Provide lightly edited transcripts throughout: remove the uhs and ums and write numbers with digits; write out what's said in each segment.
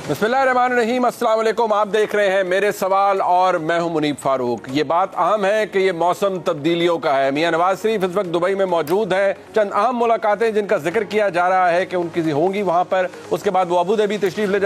बिस्मिल्लाहिर्रहमानिर्रहीम, अस्सलाम वालेकुम। आप देख रहे हैं मेरे सवाल और मैं हूं मुनीब फारूक। ये बात अहम है कि ये मौसम तब्दीलियों का है। मियां नवाज शरीफ इस वक्त दुबई में मौजूद है। चंद अहम मुलाकातें जिनका जिक्र किया जा रहा है कि उनकी होंगी वहां पर, उसके बाद वो अबू धाबी तशरीफ ले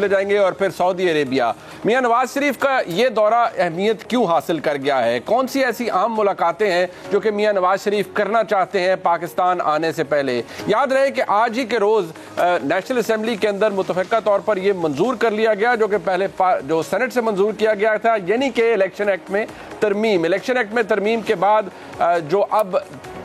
जाएंगे और फिर सऊदी अरेबिया। मियां नवाज शरीफ का ये दौरा अहमियत क्यों हासिल कर गया है? कौन सी ऐसी अहम मुलाकातें हैं जो कि मियां नवाज शरीफ करना चाहते हैं पाकिस्तान आने से पहले? याद रहे कि आज ही के रोज नेशनल असेंबली के अंदर मुतफक्का तौर पर यह मंजूर कर लिया गया, जो कि पहले जो सेनेट से मंजूर किया गया था, यानी कि इलेक्शन एक्ट में तरमीम के बाद जो अब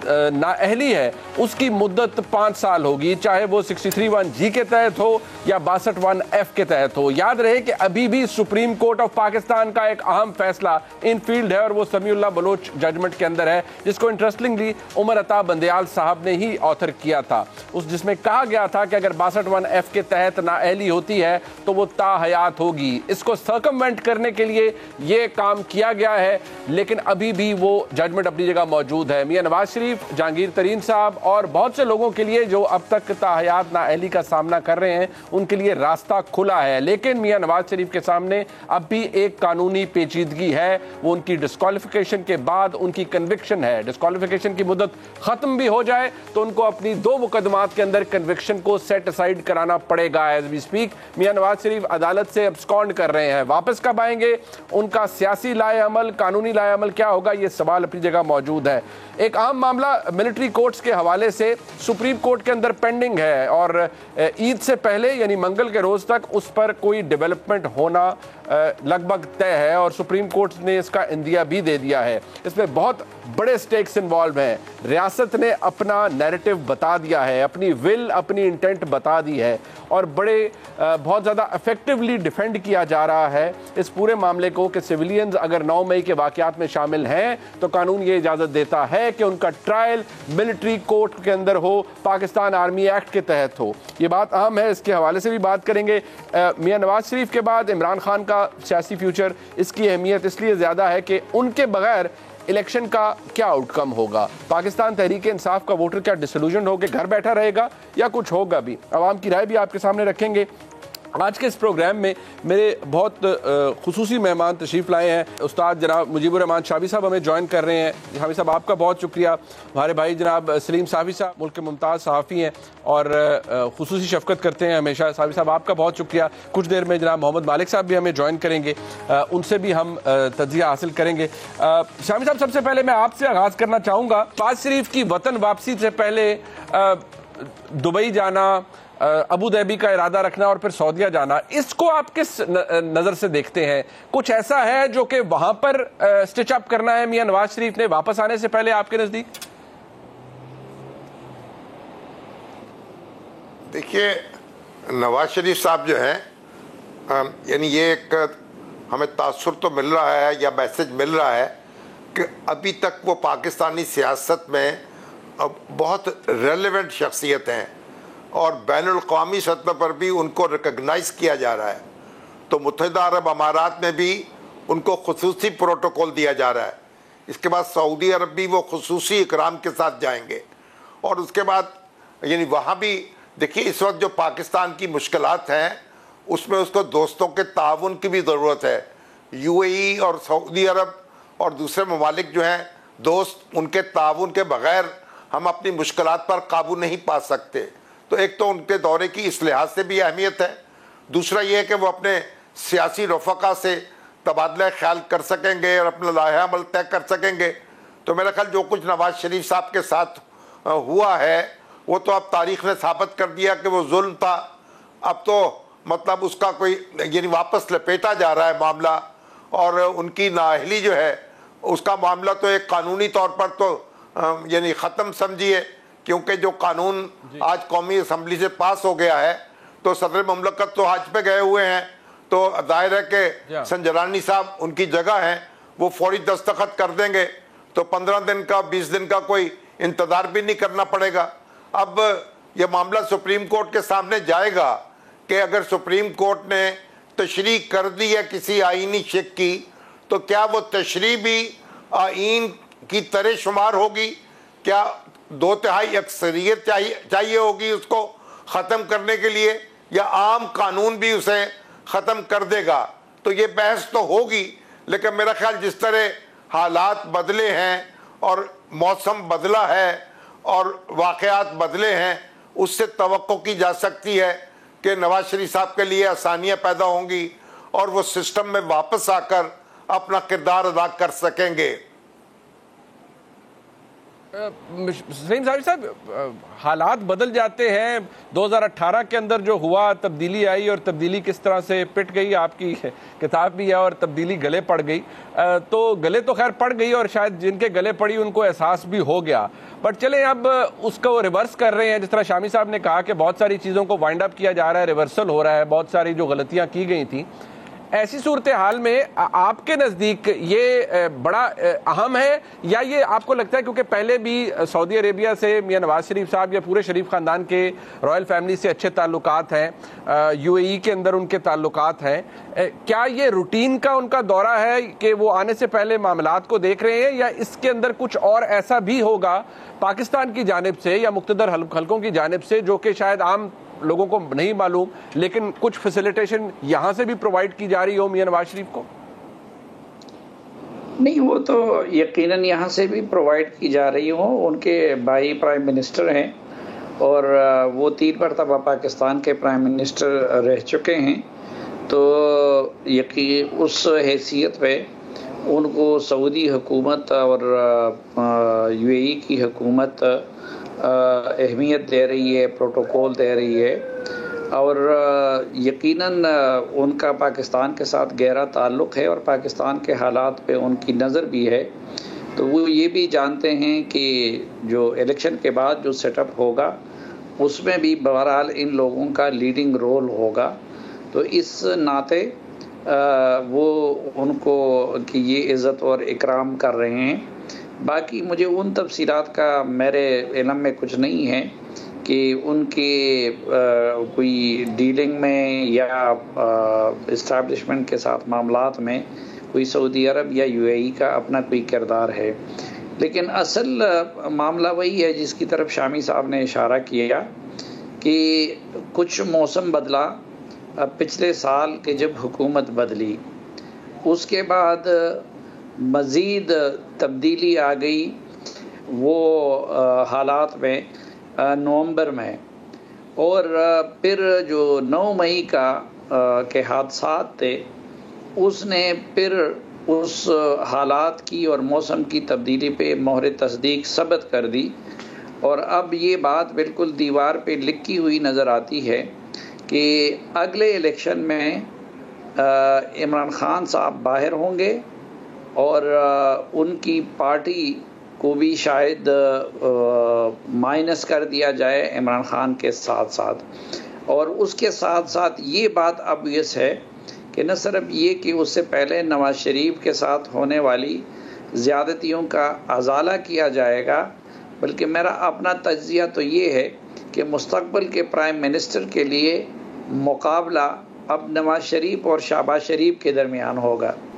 नाअहली है उसकी मुद्दत 5 साल होगी, चाहे वो 63(1) के तहत हो या 62(1) के तहत हो। याद रहे कि अभी भी सुप्रीम कोर्ट ऑफ पाकिस्तान का एक अहम फैसला इन फील्ड है और वो समीउल्लाह बलोच जजमेंट के अंदर है, जिसको इंटरेस्टिंगली उमर अता बंदयाल साहब ने ही ऑथर किया था, जिसमें कहा गया था कि अगर 62(1) के तहत नाअहली होती है तो वो ताहयात होगी। इसको सर्कमवेंट करने के लिए ये काम किया गया है, लेकिन अभी भी वो जजमेंट अपनी जगह मौजूद है। मियां नवाज शरीफ, जहांगीर तरीन साहब और बहुत से लोगों के लिए जो अब तक ताहयात नाअहली का सामना कर रहे हैं, उनके लिए रास्ता खुला है। लेकिन मियां नवाज शरीफ के सामने अब भी एक कानूनी पेचीदगी है, वो उनकी डिस्क्वालिफिकेशन के बाद उनकी कन्विक्शन है। डिस्क्वालिफिकेशन की मुद्दत खत्म भी हो जाए तो उनको अपनी 2 मुकदमात के अंदर कन्विक्शन को सेट असाइड कराना पड़ेगा। एज वी स्पीक मियां नवाज शरीफ अदालत से अब्सकॉन्ड कर रहे हैं। वापस कब आएंगे, उनका सियासी लाए अमल, कानूनी लाए अमल क्या होगा, ये सवाल अपनी जगह मौजूद है। एक आम मामला मिलिट्री कोर्ट्स के हवाले से सुप्रीम कोर्ट के अंदर पेंडिंग है और ईद से पहले यानी मंगल के रोज तक उस पर कोई डेवलपमेंट होना लगभग तय है और सुप्रीम कोर्ट ने इसका इंदिया भी दे दिया है। इसमें बहुत बड़े स्टेक्स इन्वॉल्व हैं। रियासत ने अपना नैरेटिव बता दिया है, अपनी विल, अपनी इंटेंट बता दी है और बहुत ज़्यादा इफेक्टिवली डिफेंड किया जा रहा है इस पूरे मामले को कि सिविलियंस अगर 9 मई के वाक़यात में शामिल हैं तो कानून ये इजाज़त देता है कि उनका ट्रायल मिलिट्री कोर्ट के अंदर हो, पाकिस्तान आर्मी एक्ट के तहत हो। ये बात अहम है, इसके हवाले से भी बात करेंगे। मियां नवाज शरीफ के बाद इमरान खान का सियासी फ्यूचर, इसकी अहमियत इसलिए ज़्यादा है कि उनके बगैर इलेक्शन का क्या आउटकम होगा। पाकिस्तान तहरीक इंसाफ का वोटर क्या डिसल्यूजन होकर घर बैठा रहेगा या कुछ होगा भी? आवाम की राय भी आपके सामने रखेंगे। आज के इस प्रोग्राम में मेरे बहुत खुसूसी मेहमान तशरीफ़ लाए हैं। उस्ताद जनाब मुजीबुर रहमान शाफी साहब हमें ज्वाइन कर रहे हैं। शाफी साहब आपका बहुत शुक्रिया। हमारे भाई जनाब सलीम साफी साहब मुल्क के मुमताज़ सहाफ़ी हैं और खुसूसी शफ़क़त करते हैं हमेशा। साफी साहब आपका बहुत शुक्रिया। कुछ देर में जनाब मोहम्मद मालिक साहब भी हमें ज्वाइन करेंगे, उनसे भी हम तज्ज़िया हासिल करेंगे। शाफी साहब, सबसे पहले मैं आपसे आगाज़ करना चाहूँगा। नवाज शरीफ की वतन वापसी से पहले दुबई जाना, अबू धाबी का इरादा रखना और फिर सऊदीया जाना, इसको आप किस नजर से देखते हैं? कुछ ऐसा है जो कि वहां पर स्टिच अप करना है मियां नवाज शरीफ ने वापस आने से पहले आपके नजदीक? देखिए, नवाज शरीफ साहब जो हैं, यानी ये एक हमें तासुर तो मिल रहा है या मैसेज मिल रहा है कि अभी तक वो पाकिस्तानी सियासत में बहुत रेलेवेंट शख्सियत हैं और बैनुल-अक़वामी सतह पर भी उनको रिकग्नाइज़ किया जा रहा है। तो मुत्तहिदा अरब अमारात में भी उनको खुसूसी प्रोटोकॉल दिया जा रहा है। इसके बाद सऊदी अरब भी वो खुसूसी इकराम के साथ जाएंगे और उसके बाद यानी वहाँ भी देखिए, इस वक्त जो पाकिस्तान की मुश्किलात हैं उसमें उसको दोस्तों के ताउन की भी ज़रूरत है। यूएई और सऊदी अरब और दूसरे ममालिक जो हैं दोस्त, उनके ताउन के बग़ैर हम अपनी मुश्किलात पर काबू नहीं पा सकते। तो एक तो उनके दौरे की इस लिहाज से भी अहमियत है, दूसरा ये है कि वो अपने सियासी रफ़क़ा से तबादला ख्याल कर सकेंगे और अपना लाहे अमल तय कर सकेंगे। तो मेरा ख्याल जो कुछ नवाज शरीफ साहब के साथ हुआ है वो तो अब तारीख़ ने साबित कर दिया कि वो जुल्म था। अब तो मतलब उसका कोई यानी वापस लपेटा जा रहा है मामला और उनकी नाअहली जो है उसका मामला तो एक कानूनी तौर पर तो यानी ख़त्म समझिए, क्योंकि जो कानून आज कौमी असम्बली से पास हो गया है तो सदर ममलकत तो हज पे गए हुए हैं, तो जाहिर है कि संजरानी साहब उनकी जगह हैं, वो फौरी दस्तखत कर देंगे तो 15 दिन का 20 दिन का कोई इंतज़ार भी नहीं करना पड़ेगा। अब यह मामला सुप्रीम कोर्ट के सामने जाएगा कि अगर सुप्रीम कोर्ट ने तशरीह कर दी है किसी आईनी शेख की, तो क्या वो तशरीह भी आइन की तरह शुमार होगी? क्या 2/3 अक्सरियत चाहिए होगी उसको ख़त्म करने के लिए, या आम कानून भी उसे ख़त्म कर देगा। तो ये बहस तो होगी, लेकिन मेरा ख्याल जिस तरह हालात बदले हैं और मौसम बदला है और वाक़यात बदले हैं, उससे तवक्को की जा सकती है कि नवाज शरीफ साहब के लिए आसानियाँ पैदा होंगी और वो सिस्टम में वापस आकर अपना किरदार अदा कर सकेंगे। सलीम साहब, हालात बदल जाते हैं। 2018 के अंदर जो हुआ, तब्दीली आई और तब्दीली किस तरह से पिट गई, आपकी किताब भी है, और तब्दीली गले पड़ गई। तो गले तो खैर पड़ गई और शायद जिनके गले पड़ी उनको एहसास भी हो गया। बट चलें, अब उसको रिवर्स कर रहे हैं। जिस तरह शामी साहब ने कहा कि बहुत सारी चीज़ों को वाइंड अप किया जा रहा है, रिवर्सल हो रहा है, बहुत सारी जो गलतियाँ की गई थी। ऐसी सूरत हाल में आपके नज़दीक ये बड़ा अहम है, या ये आपको लगता है क्योंकि पहले भी सऊदी अरेबिया से मियां नवाज शरीफ साहब या पूरे शरीफ ख़ानदान के रॉयल फैमिली से अच्छे ताल्लुकात हैं, यूएई के अंदर उनके ताल्लुकात हैं, क्या ये रूटीन का उनका दौरा है कि वो आने से पहले मामलात को देख रहे हैं, या इसके अंदर कुछ और ऐसा भी होगा पाकिस्तान की जानिब से या मुख्तदर हल्कों की जानिब से जो कि शायद आम लोगों को नहीं मालूम, लेकिन कुछ फैसिलिटेशन यहां से भी प्रोवाइड की जा रही हो मियां नवाज शरीफ को? नहीं, वो तो यकीनन यहाँ से भी प्रोवाइड की जा रही हो। उनके भाई प्राइम मिनिस्टर हैं और वो 3 मरतबा पाकिस्तान के प्राइम मिनिस्टर रह चुके हैं, तो यकीन उस हैसियत पे उनको सऊदी हुकूमत और यूएई की हुकूमत अहमियत दे रही है, प्रोटोकॉल दे रही है, और यकीनन उनका पाकिस्तान के साथ गहरा ताल्लुक़ है और पाकिस्तान के हालात पे उनकी नज़र भी है। तो वो ये भी जानते हैं कि जो इलेक्शन के बाद जो सेटअप होगा उसमें भी बहरहाल इन लोगों का लीडिंग रोल होगा। तो इस नाते वो उनको कि ये इज़्ज़त और इकराम कर रहे हैं। बाकी मुझे उन तफसीलात का मेरे इल्म में कुछ नहीं है कि उनके कोई डीलिंग में या इस्टेब्लिशमेंट के साथ मामलात में कोई सऊदी अरब या यूएई का अपना कोई किरदार है। लेकिन असल मामला वही है जिसकी तरफ शामी साहब ने इशारा किया कि कुछ मौसम बदला पिछले साल के जब हुकूमत बदली, उसके बाद मज़ीद तब्दीली आ गई वो हालात में नवंबर में, और फिर जो 9 मई का के हादसात थे उसने फिर उस हालात की और मौसम की तब्दीली पे मोहर तस्दीक सबत कर दी। और अब ये बात बिल्कुल दीवार पे लिखी हुई नज़र आती है कि अगले इलेक्शन में इमरान खान साहब बाहर होंगे और उनकी पार्टी को भी शायद माइनस कर दिया जाए इमरान खान के साथ साथ। और उसके साथ साथ ये बात ऑब्वियस है कि न सिर्फ ये कि उससे पहले नवाज शरीफ के साथ होने वाली ज़्यादतियों का अज़ाला किया जाएगा, बल्कि मेरा अपना तज्ज़िया तो ये है कि मुस्तक़बिल के प्राइम मिनिस्टर के लिए मुकाबला अब नवाज शरीफ और शहबाज शरीफ के दरमियान होगा।